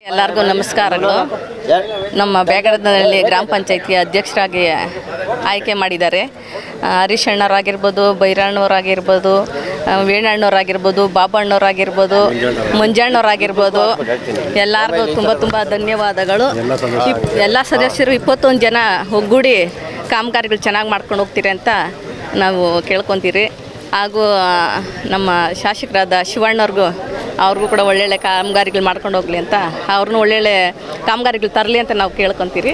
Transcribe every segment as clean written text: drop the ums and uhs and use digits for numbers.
ಎಲ್ಲರಿಗೂ ನಮಸ್ಕಾರಗಳು. ನಮ್ಮ ಬ್ಯಾಗಡದಲ್ಲಿ ಗ್ರಾಮ ಪಂಚಾಯತಿಯ ಅಧ್ಯಕ್ಷರಾಗಿ ಆಯ್ಕೆ ಮಾಡಿದ್ದಾರೆ. ಹರೀಶ್ ಅಣ್ಣವರಾಗಿರ್ಬೋದು, ಬೈರಣ್ಣವರಾಗಿರ್ಬೋದು, ವೇಣಣ್ಣವರಾಗಿರ್ಬೋದು, ಬಾಬಣ್ಣವರಾಗಿರ್ಬೋದು, ಮಂಜಣ್ಣವರಾಗಿರ್ಬೋದು, ಎಲ್ಲರಿಗೂ ತುಂಬ ಧನ್ಯವಾದಗಳು. ಎಲ್ಲ ಸದಸ್ಯರು 21 ಜನ ಒಗ್ಗೂಡಿ ಕಾಮಗಾರಿಗಳು ಚೆನ್ನಾಗಿ ಮಾಡ್ಕೊಂಡು ಹೋಗ್ತೀರಿ ಅಂತ ನಾವು ಕೇಳ್ಕೊತೀರಿ. ಹಾಗೂ ನಮ್ಮ ಶಾಸಕರಾದ ಶಿವಣ್ಣವ್ರಿಗೂ ಅವ್ರಿಗೂ ಕೂಡ ಒಳ್ಳೊಳ್ಳೆ ಕಾಮಗಾರಿಗಳು ಮಾಡ್ಕೊಂಡು ಹೋಗಲಿ ಅಂತ ಅವ್ರನ್ನೂ ಒಳ್ಳೊಳ್ಳೆ ಕಾಮಗಾರಿಗಳು ತರಲಿ ಅಂತ ನಾವು ಕೇಳ್ಕೊತೀರಿ.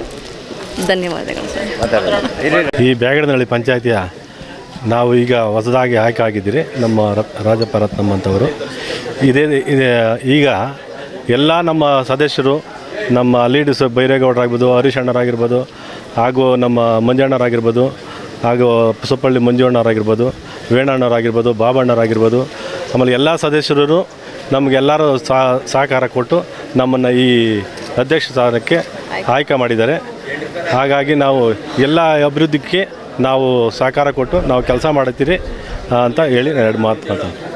ಧನ್ಯವಾದಗಳು ಸರ್. ಈ ಬ್ಯಾಗಡನಹಳ್ಳಿ ಪಂಚಾಯತಿಯ ನಾವು ಈಗ ಹೊಸದಾಗಿ ಆಯ್ಕೆ ಆಗಿದ್ದೀರಿ. ನಮ್ಮ ರಾಜಪ್ಪ ರತ್ನಮ್ಮ ಅಂತವರು ಈಗ ಎಲ್ಲ ನಮ್ಮ ಸದಸ್ಯರು, ನಮ್ಮ ಲೀಡರ್ಸ್ ಬೈರೇಗೌಡರಾಗಿರ್ಬೋದು, ಹರೀಶ್ ಅಣ್ಣರಾಗಿರ್ಬೋದು, ಹಾಗೂ ನಮ್ಮ ಮಂಜಣ್ಣರಾಗಿರ್ಬೋದು, ಹಾಗೂ ಸುಪ್ಪಳ್ಳಿ ಮಂಜಣ್ಣವರಾಗಿರ್ಬೋದು, ವೇಣಣ್ಣವರಾಗಿರ್ಬೋದು, ಬಾಬಣ್ಣವರಾಗಿರ್ಬೋದು, ಆಮೇಲೆ ಎಲ್ಲ ಸದಸ್ಯರು ನಮಗೆಲ್ಲರೂ ಸಹಕಾರ ಕೊಟ್ಟು ನಮ್ಮನ್ನು ಈ ಅಧ್ಯಕ್ಷ ಸ್ಥಾನಕ್ಕೆ ಆಯ್ಕೆ ಮಾಡಿದ್ದಾರೆ. ಹಾಗಾಗಿ ನಾವು ಎಲ್ಲ ಅಭಿವೃದ್ಧಿಗೆ ನಾವು ಸಹಕಾರ ಕೊಟ್ಟು ನಾವು ಕೆಲಸ ಮಾಡುತ್ತೀರಿ ಅಂತ ಹೇಳಿ 2 ಮಾತು ಮಾತಾಡ್ತೀನಿ.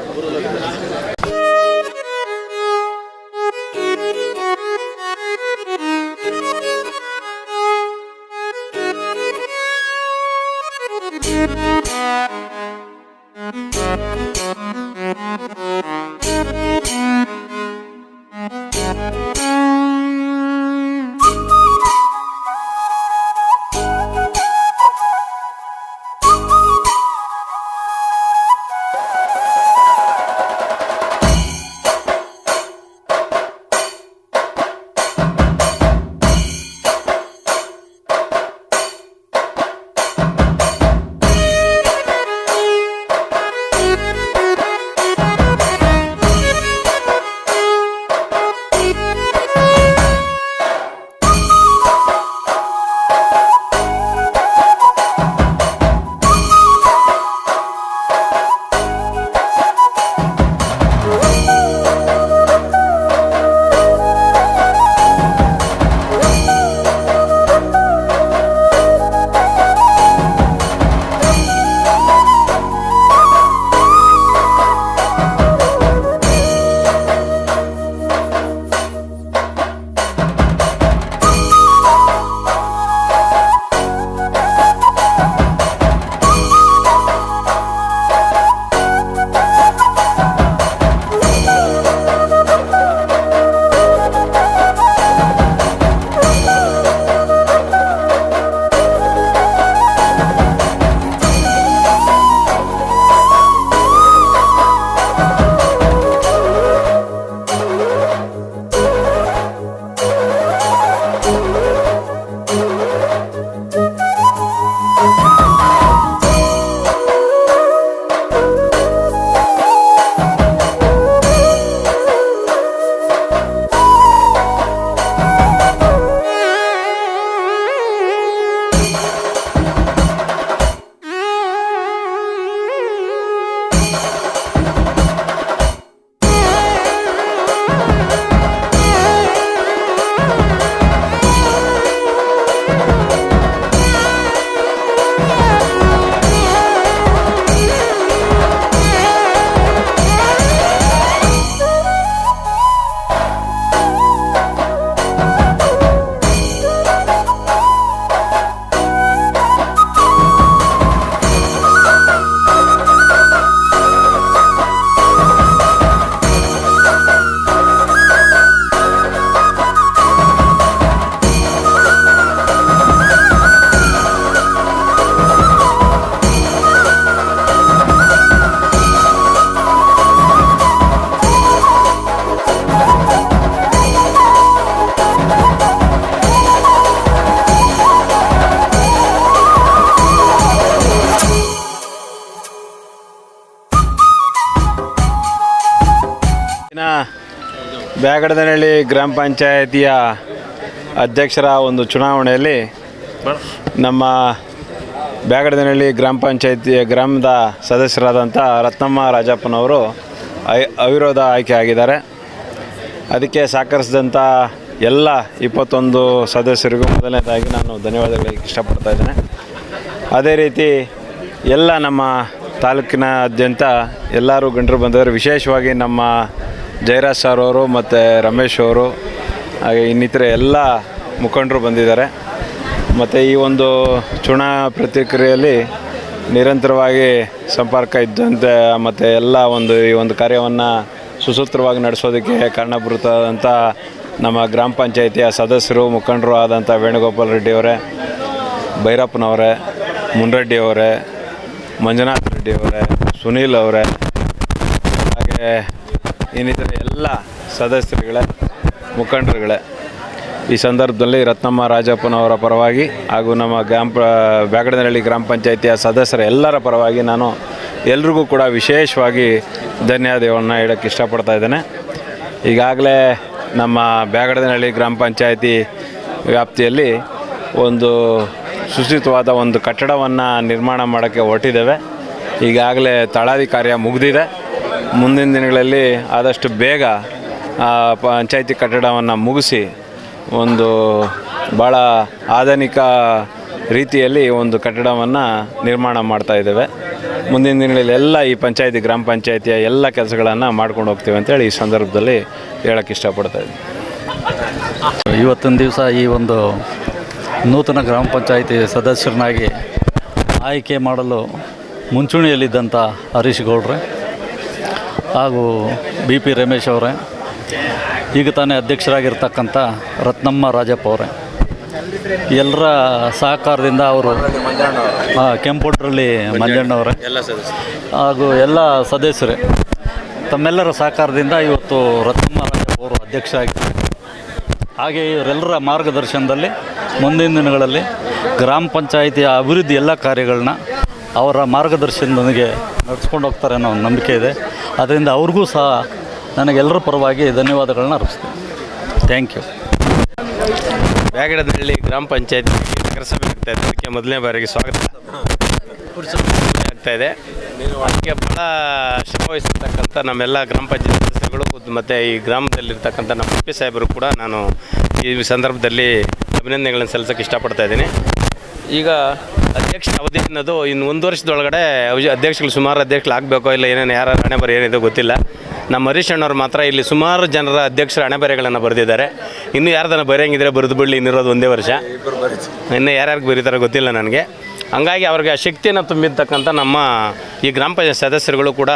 ಬ್ಯಾಗಡನಹಳ್ಳಿ ಗ್ರಾಮ ಪಂಚಾಯತಿಯ ಅಧ್ಯಕ್ಷರ ಒಂದು ಚುನಾವಣೆಯಲ್ಲಿ ನಮ್ಮ ಬ್ಯಾಗಡನಹಳ್ಳಿ ಗ್ರಾಮ ಪಂಚಾಯತಿಯ ಗ್ರಾಮದ ಸದಸ್ಯರಾದಂಥ ರತ್ನಮ್ಮ ರಾಜಪ್ಪನವರು ಅವಿರೋಧ ಆಯ್ಕೆ ಆಗಿದ್ದಾರೆ. ಅದಕ್ಕೆ ಸಹಕರಿಸಿದಂಥ ಎಲ್ಲ 21 ಸದಸ್ಯರಿಗೂ ಮೊದಲನೇದಾಗಿ ನಾನು ಧನ್ಯವಾದಗಳಿಗೆ ಇಷ್ಟಪಡ್ತಾ ಇದ್ದೇನೆ. ಅದೇ ರೀತಿ ಎಲ್ಲ ನಮ್ಮ ತಾಲೂಕಿನಾದ್ಯಂತ ಎಲ್ಲರೂ ಗಣ್ಯರು ಬಂದವರು, ವಿಶೇಷವಾಗಿ ನಮ್ಮ ಜಯರಾಜ್ ಸರ್ ಅವರು ಮತ್ತು ರಮೇಶ್ ಅವರು ಹಾಗೆ ಇನ್ನಿತರೆ ಎಲ್ಲ ಮುಖಂಡರು ಬಂದಿದ್ದಾರೆ. ಮತ್ತು ಈ ಒಂದು ಚುನಾವಣಾ ಪ್ರತಿಕ್ರಿಯೆಯಲ್ಲಿ ನಿರಂತರವಾಗಿ ಸಂಪರ್ಕ ಇದ್ದಂತೆ ಮತ್ತು ಎಲ್ಲ ಈ ಒಂದು ಕಾರ್ಯವನ್ನು ಸುಸೂತ್ರವಾಗಿ ನಡೆಸೋದಕ್ಕೆ ಕಾರಣಭೂತವಾದಂಥ ನಮ್ಮ ಗ್ರಾಮ ಪಂಚಾಯಿತಿಯ ಸದಸ್ಯರು ಮುಖಂಡರು ಆದಂಥ ವೇಣುಗೋಪಾಲ್ ರೆಡ್ಡಿ ಅವರೇ, ಭೈರಪ್ಪನವರೇ, ಮುನ್ರೆಡ್ಡಿ ಅವರೇ, ಮಂಜುನಾಥ್ ರೆಡ್ಡಿ ಅವರೇ, ಸುನೀಲ್ ಅವರೇ, ಹಾಗೆ ಇನ್ನಿತರ ಎಲ್ಲ ಸದಸ್ಯರುಗಳೇ, ಮುಖಂಡರುಗಳೇ, ಈ ಸಂದರ್ಭದಲ್ಲಿ ರತ್ನಮ್ಮ ರಾಜಪ್ಪನವರ ಪರವಾಗಿ ಹಾಗೂ ನಮ್ಮ ಬ್ಯಾಗಡನಹಳ್ಳಿ ಗ್ರಾಮ ಪಂಚಾಯಿತಿಯ ಸದಸ್ಯರ ಎಲ್ಲರ ಪರವಾಗಿ ನಾನು ಎಲ್ರಿಗೂ ಕೂಡ ವಿಶೇಷವಾಗಿ ಧನ್ಯವಾದವನ್ನು ಹೇಳೋಕ್ಕೆ ಇಷ್ಟಪಡ್ತಾ ಇದ್ದೇನೆ. ಈಗಾಗಲೇ ನಮ್ಮ ಬ್ಯಾಗಡನಹಳ್ಳಿ ಗ್ರಾಮ ಪಂಚಾಯಿತಿ ವ್ಯಾಪ್ತಿಯಲ್ಲಿ ಒಂದು ಸುಸೂಚಿತವಾದ ಒಂದು ಕಟ್ಟಡವನ್ನು ನಿರ್ಮಾಣ ಮಾಡೋಕ್ಕೆ ಹೊರಟಿದ್ದೇವೆ. ಈಗಾಗಲೇ ತಳಾದಿ ಕಾರ್ಯ ಮುಗಿದಿದೆ. ಮುಂದಿನ ದಿನಗಳಲ್ಲಿ ಆದಷ್ಟು ಬೇಗ ಪಂಚಾಯಿತಿ ಕಟ್ಟಡವನ್ನು ಮುಗಿಸಿ ಒಂದು ಭಾಳ ಆಧುನಿಕ ರೀತಿಯಲ್ಲಿ ಒಂದು ಕಟ್ಟಡವನ್ನು ನಿರ್ಮಾಣ ಮಾಡ್ತಾ ಇದ್ದೇವೆ. ಮುಂದಿನ ದಿನಗಳಲ್ಲಿ ಎಲ್ಲ ಈ ಗ್ರಾಮ ಪಂಚಾಯಿತಿಯ ಎಲ್ಲ ಕೆಲಸಗಳನ್ನು ಮಾಡ್ಕೊಂಡು ಹೋಗ್ತೀವಿ ಅಂತೇಳಿ ಈ ಸಂದರ್ಭದಲ್ಲಿ ಹೇಳೋಕ್ಕೆ ಇಷ್ಟಪಡ್ತಾ ಇದ್ದೀನಿ. ಇವತ್ತಿನ ದಿವಸ ಈ ಒಂದು ನೂತನ ಗ್ರಾಮ ಪಂಚಾಯಿತಿ ಸದಸ್ಯರನ್ನಾಗಿ ಆಯ್ಕೆ ಮಾಡಲು ಮುಂಚೂಣಿಯಲ್ಲಿದ್ದಂಥ ಹರೀಶ್ ಗೌಡ್ರೆ ಹಾಗೂ BP ರಮೇಶ್ ಅವರೇ, ಈಗ ತಾನೇ ಅಧ್ಯಕ್ಷರಾಗಿರ್ತಕ್ಕಂಥ ರತ್ನಮ್ಮ ರಾಜಪ್ಪ ಅವರೇ, ಎಲ್ಲರ ಸಹಕಾರದಿಂದ ಅವರು ಕೆಂಪುಟ್ರಲ್ಲಿ ಮಂಜಣ್ಣವರೇ ಹಾಗೂ ಎಲ್ಲ ಸದಸ್ಯರೇ ತಮ್ಮೆಲ್ಲರ ಸಹಕಾರದಿಂದ ಇವತ್ತು ರತ್ನಮ್ಮ ರಾಜಪ್ಪ ಅವರು ಅಧ್ಯಕ್ಷ ಆಗಿದ್ದಾರೆ. ಹಾಗೆ ಇವರೆಲ್ಲರ ಮಾರ್ಗದರ್ಶನದಲ್ಲಿ ಮುಂದಿನ ದಿನಗಳಲ್ಲಿ ಗ್ರಾಮ ಪಂಚಾಯಿತಿಯ ಅಭಿವೃದ್ಧಿ ಎಲ್ಲ ಕಾರ್ಯಗಳನ್ನ ಅವರ ಮಾರ್ಗದರ್ಶನದೊಂದಿಗೆ ನಡೆಸ್ಕೊಂಡು ಹೋಗ್ತಾರೆ ಅನ್ನೋ ಒಂದು ನಂಬಿಕೆ ಇದೆ. ಅದರಿಂದ ಅವ್ರಿಗೂ ಸಹ ನನಗೆಲ್ಲರ ಪರವಾಗಿ ಧನ್ಯವಾದಗಳನ್ನ ಅರ್ಪಿಸ್ತೀನಿ. Thank you. ಬ್ಯಾಗಡನಹಳ್ಳಿ ಗ್ರಾಮ ಪಂಚಾಯತ್ ನಗರಸಭೆ ಆಗ್ತಾಯಿದೆ. ಅದಕ್ಕೆ ಮೊದಲನೇ ಬಾರಿಗೆ ಸ್ವಾಗತ ಆಗ್ತಾಯಿದೆ. ಅದಕ್ಕೆ ಭಾಳ ಶ್ರಮ ವಹಿಸಿರ್ತಕ್ಕಂಥ ನಮ್ಮೆಲ್ಲ ಗ್ರಾಮ ಪಂಚಾಯತ್ ಸದಸ್ಯರುಗಳು ಮತ್ತು ಈ ಗ್ರಾಮದಲ್ಲಿರ್ತಕ್ಕಂಥ ನಮ್ಮ MP ಸಾಹೇಬರು ಕೂಡ ನಾನು ಈ ಸಂದರ್ಭದಲ್ಲಿ ಅಭಿನಂದನೆಗಳನ್ನು ಸಲ್ಲಿಸೋಕ್ಕೆ ಇಷ್ಟಪಡ್ತಾ ಇದ್ದೀನಿ. ಈಗ ಅಧ್ಯಕ್ಷ ಅವಧಿ ಅನ್ನೋದು ಇನ್ನು 1 ವರ್ಷದೊಳಗಡೆ ಅಧ್ಯಕ್ಷಗಳು ಸುಮಾರು ಅಧ್ಯಕ್ಷಗಳು ಆಗಬೇಕೋ ಇಲ್ಲ ಏನೇನು ಯಾರ ಹಣೆಬರ ಏನಿದೆ ಗೊತ್ತಿಲ್ಲ. ನಮ್ಮ ಹರೀಶ್ ಅಣ್ಣವ್ರು ಮಾತ್ರ ಇಲ್ಲಿ ಸುಮಾರು ಜನರ ಅಧ್ಯಕ್ಷರ ಹಣೆಬರೆಗಳನ್ನು ಬರೆದಿದ್ದಾರೆ. ಇನ್ನೂ ಯಾರ್ದನ್ನ ಬರೆಯಂಗಿದ್ರೆ ಬರೆದು ಬಿಡಲಿ, ಇನ್ನಿರೋದು 1 ವರ್ಷ. ಇನ್ನು ಯಾರ್ಯಾರಿಗೆ ಬರೀತಾರೋ ಗೊತ್ತಿಲ್ಲ ನನಗೆ. ಹಂಗಾಗಿ ಅವ್ರಿಗೆ ಆ ಶಕ್ತಿಯನ್ನು ತುಂಬಿರ್ತಕ್ಕಂಥ ನಮ್ಮ ಈ ಗ್ರಾಮ ಪಂಚಾಯತ್ ಸದಸ್ಯರುಗಳು ಕೂಡ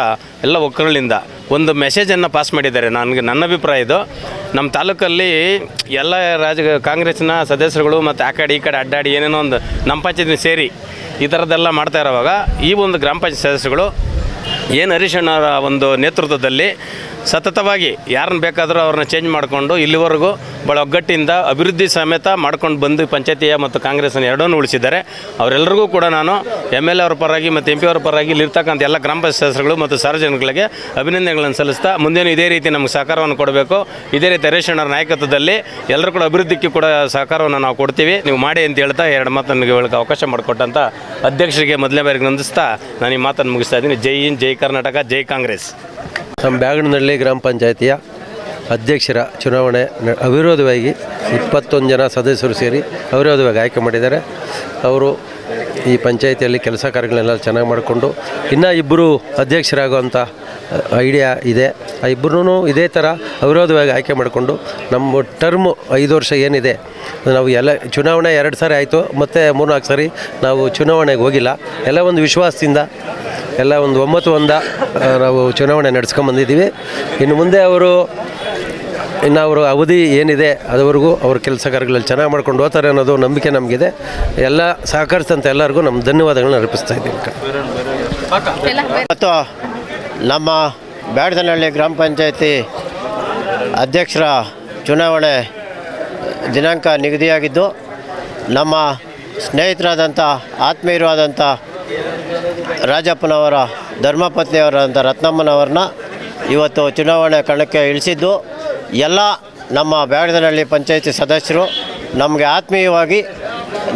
ಎಲ್ಲ ಒಕ್ಕಲಿಂದ ಒಂದು ಮೆಸೇಜನ್ನು ಪಾಸ್ ಮಾಡಿದ್ದಾರೆ. ನನ್ನ ಅಭಿಪ್ರಾಯ ಇದು, ನಮ್ಮ ತಾಲೂಕಲ್ಲಿ ಎಲ್ಲ ಕಾಂಗ್ರೆಸ್ನ ಸದಸ್ಯರುಗಳು ಮತ್ತು ಆ ಕಡೆ ಈ ಕಡೆ ಅಡ್ಡಾಡಿ ಏನೇನೋ ಒಂದು ನಮ್ಮ ಪಂಚಾಯತ್ನ ಸೇರಿ ಈ ಥರದ್ದೆಲ್ಲ ಮಾಡ್ತಾ ಇರೋವಾಗ ಈ ಒಂದು ಗ್ರಾಮ ಪಂಚಾಯತ್ ಸದಸ್ಯರುಗಳು ಏನು ಹರೀಶ್ ಅಣ್ಣವರ ಒಂದು ನೇತೃತ್ವದಲ್ಲಿ ಸತತವಾಗಿ ಯಾರನ್ನ ಬೇಕಾದರೂ ಅವ್ರನ್ನ ಚೇಂಜ್ ಮಾಡಿಕೊಂಡು ಇಲ್ಲಿವರೆಗೂ ಭಾಳ ಒಗ್ಗಟ್ಟಿಂದ ಅಭಿವೃದ್ಧಿ ಸಮೇತ ಮಾಡ್ಕೊಂಡು ಬಂದು ಪಂಚಾಯತಿಯ ಮತ್ತು ಕಾಂಗ್ರೆಸ್ನ ಎರಡನ್ನೂ ಉಳಿಸಿದ್ದಾರೆ. ಅವರೆಲ್ಲರಿಗೂ ಕೂಡ ನಾನು MLA ಅವ್ರ ಪರವಾಗಿ ಮತ್ತು MP ಅವ್ರ ಪರವಾಗಿ ಇಲ್ಲಿರ್ತಕ್ಕಂಥ ಎಲ್ಲ ಗ್ರಾಮ ಪಂಚಾಯತ್ ಸದಸ್ಯರುಗಳು ಮತ್ತು ಸಾರ್ವಜನಿಕರಿಗೆ ಅಭಿನಂದನೆಗಳನ್ನು ಸಲ್ಲಿಸ್ತಾ ಮುಂದೇನು ಇದೇ ರೀತಿ ನಮಗೆ ಸಹಕಾರವನ್ನು ಕೊಡಬೇಕು. ಇದೇ ರೀತಿ ಹರೀಶ್ ಅಣ್ಣವ್ರ ನಾಯಕತ್ವದಲ್ಲಿ ಎಲ್ಲರೂ ಕೂಡ ಅಭಿವೃದ್ಧಿಗೆ ಕೂಡ ಸಹಕಾರವನ್ನು ನಾವು ಕೊಡ್ತೀವಿ, ನೀವು ಮಾಡಿ ಅಂತ ಹೇಳ್ತಾ 2 ಮಾತು ನನಗೆ ಹೇಳೋಕ್ಕೆ ಅವಕಾಶ ಮಾಡಿಕೊಟ್ಟಂಥ ಅಧ್ಯಕ್ಷರಿಗೆ ಮೊದಲನೇ ಬಾರಿಗೆ ನಂದಿಸ್ತಾ ನಾನು ಈ ಮಾತನ್ನು ಮುಗಿಸ್ತಾ ಇದ್ದೀನಿ. ಜೈ ಹಿಂದ್, ಜೈ ಕರ್ನಾಟಕ, ಜೈ ಕಾಂಗ್ರೆಸ್. ನಮ್ಮ ಬ್ಯಾಗಡನಹಳ್ಳಿ ಗ್ರಾಮ ಪಂಚಾಯಿತಿಯ ಅಧ್ಯಕ್ಷರ ಚುನಾವಣೆ ಅವಿರೋಧವಾಗಿ 21 ಜನ ಸದಸ್ಯರು ಸೇರಿ ಅವಿರೋಧವಾಗಿ ಆಯ್ಕೆ ಮಾಡಿದ್ದಾರೆ. ಅವರು ಈ ಪಂಚಾಯಿತಿಯಲ್ಲಿ ಕೆಲಸ ಕಾರ್ಯಗಳನ್ನೆಲ್ಲ ಚೆನ್ನಾಗಿ ಮಾಡಿಕೊಂಡು ಇನ್ನೂ 2 ಅಧ್ಯಕ್ಷರಾಗುವಂಥ ಐಡಿಯಾ ಇದೆ. ಆ 2 ಇದೇ ಥರ ಅವಿರೋಧವಾಗಿ ಆಯ್ಕೆ ಮಾಡಿಕೊಂಡು ನಮ್ಮ ಟರ್ಮು 5 ವರ್ಷ ಏನಿದೆ, ನಾವು ಎಲ್ಲ ಚುನಾವಣೆ 2 ಸಾರಿ ಆಯಿತು, ಮತ್ತು 3-4 ಸಾರಿ ನಾವು ಚುನಾವಣೆಗೆ ಹೋಗಿಲ್ಲ. ಎಲ್ಲ ಒಂದು ವಿಶ್ವಾಸದಿಂದ ಎಲ್ಲ ಒಂದು ಒಮ್ಮತದಿಂದ ನಾವು ಚುನಾವಣೆ ನಡೆಸ್ಕೊಂಬಂದಿದ್ದೀವಿ. ಇನ್ನು ಮುಂದೆ ಅವರು ಅವಧಿ ಏನಿದೆ ಅದುವರೆಗೂ ಅವ್ರ ಕೆಲಸ ಕಾರ್ಯಗಳಲ್ಲಿ ಚೆನ್ನಾಗಿ ಮಾಡ್ಕೊಂಡು ಹೋಗ್ತಾರೆ ಅನ್ನೋದು ನಂಬಿಕೆ ನಮಗಿದೆ. ಎಲ್ಲ ಸಹಕರಿಸಿದಂಥ ಎಲ್ಲರಿಗೂ ನಮ್ಮ ಧನ್ಯವಾದಗಳನ್ನ ಅರ್ಪಿಸ್ತಾ ಇದ್ದೀವಿ. ಮತ್ತು ನಮ್ಮ ಬ್ಯಾಡದನಹಳ್ಳಿ ಗ್ರಾಮ ಪಂಚಾಯತಿ ಅಧ್ಯಕ್ಷರ ಚುನಾವಣೆ ದಿನಾಂಕ ನಿಗದಿಯಾಗಿದ್ದು, ನಮ್ಮ ಸ್ನೇಹಿತರಾದಂಥ ಆತ್ಮೀಯರು ಆದಂಥ ರಾಜಪ್ಪನವರ ಧರ್ಮಪತ್ನಿಯವರಾದಂಥ ರತ್ನಮ್ಮನವ್ರನ್ನ ಇವತ್ತು ಚುನಾವಣೆ ಕಣಕ್ಕೆ ಇಳಿಸಿದ್ದು ಎಲ್ಲ ನಮ್ಮ ಬ್ಯಾಡದನಹಳ್ಳಿ ಪಂಚಾಯತಿ ಸದಸ್ಯರು ನಮಗೆ ಆತ್ಮೀಯವಾಗಿ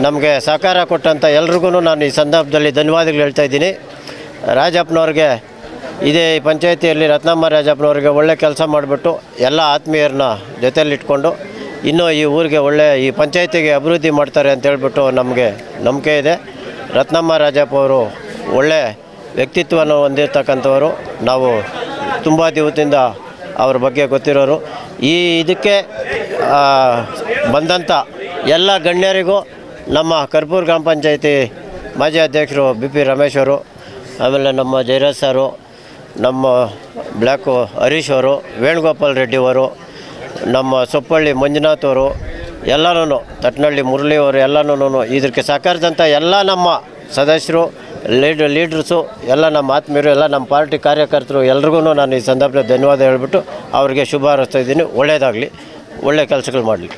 ನಮಗೆ ಸಹಕಾರ ಕೊಟ್ಟಂಥ ಎಲ್ರಿಗೂ ನಾನು ಈ ಸಂದರ್ಭದಲ್ಲಿ ಧನ್ಯವಾದಗಳು ಹೇಳ್ತಾ ಇದ್ದೀನಿ. ರಾಜಪ್ಪನವ್ರಿಗೆ ಇದೇ ಪಂಚಾಯತಿಯಲ್ಲಿ ರತ್ನಮ್ಮ ರಾಜಪ್ಪನವ್ರಿಗೆ ಒಳ್ಳೆ ಕೆಲಸ ಮಾಡಿಬಿಟ್ಟು ಎಲ್ಲ ಆತ್ಮೀಯರನ್ನ ಜೊತೆಯಲ್ಲಿಟ್ಕೊಂಡು ಇನ್ನೂ ಈ ಊರಿಗೆ ಈ ಪಂಚಾಯತಿಗೆ ಅಭಿವೃದ್ಧಿ ಮಾಡ್ತಾರೆ ಅಂತ ಹೇಳ್ಬಿಟ್ಟು ನಮಗೆ ನಂಬಿಕೆ ಇದೆ. ರತ್ನಮ್ಮ ರಾಜಪ್ಪ ಅವರು ಒಳ್ಳೆ ವ್ಯಕ್ತಿತ್ವವನ್ನು ಹೊಂದಿರತಕ್ಕಂಥವರು. ನಾವು ತುಂಬ ದಿವಸದಿಂದ ಅವ್ರ ಬಗ್ಗೆ ಗೊತ್ತಿರೋರು. ಈ ಇದಕ್ಕೆ ಬಂದಂಥ ಎಲ್ಲ ಗಣ್ಯರಿಗೂ ನಮ್ಮ ಕರ್ಪೂರ್ ಗ್ರಾಮ ಪಂಚಾಯತಿ ಮಾಜಿ ಅಧ್ಯಕ್ಷರು ಬಿ ಪಿ ರಮೇಶ್ ಅವರು, ಆಮೇಲೆ ನಮ್ಮ ಜಯರಾಜ್ ಸಾರು, ನಮ್ಮ ಬ್ಲ್ಯಾಕು ಹರೀಶ್ ಅವರು, ವೇಣುಗೋಪಾಲ್ ರೆಡ್ಡಿ ಅವರು, ನಮ್ಮ ಸೊಪ್ಪಳ್ಳಿ ಮಂಜುನಾಥ್ ಅವರು, ಎಲ್ಲನೂ ತಟ್ನಳ್ಳಿ ಮುರಳಿ ಅವರು ಎಲ್ಲನೂ ಇದಕ್ಕೆ ಸಹಕರಿಸಿದಂಥ ಎಲ್ಲ ನಮ್ಮ ಸದಸ್ಯರು, ಲೀಡ್ರಸು, ಎಲ್ಲ ನಮ್ಮ ಆತ್ಮೀಯರು, ಎಲ್ಲ ನಮ್ಮ ಪಾರ್ಟಿ ಕಾರ್ಯಕರ್ತರು ಎಲ್ರಿಗೂ ನಾನು ಈ ಸಂದರ್ಭದಲ್ಲಿ ಧನ್ಯವಾದ ಹೇಳಿಬಿಟ್ಟು ಅವರಿಗೆ ಶುಭ ಹಾರೈಸ್ತಾ ಇದ್ದೀನಿ. ಒಳ್ಳೆಯದಾಗಲಿ, ಒಳ್ಳೆಯ ಕೆಲಸಗಳು ಮಾಡಲಿ.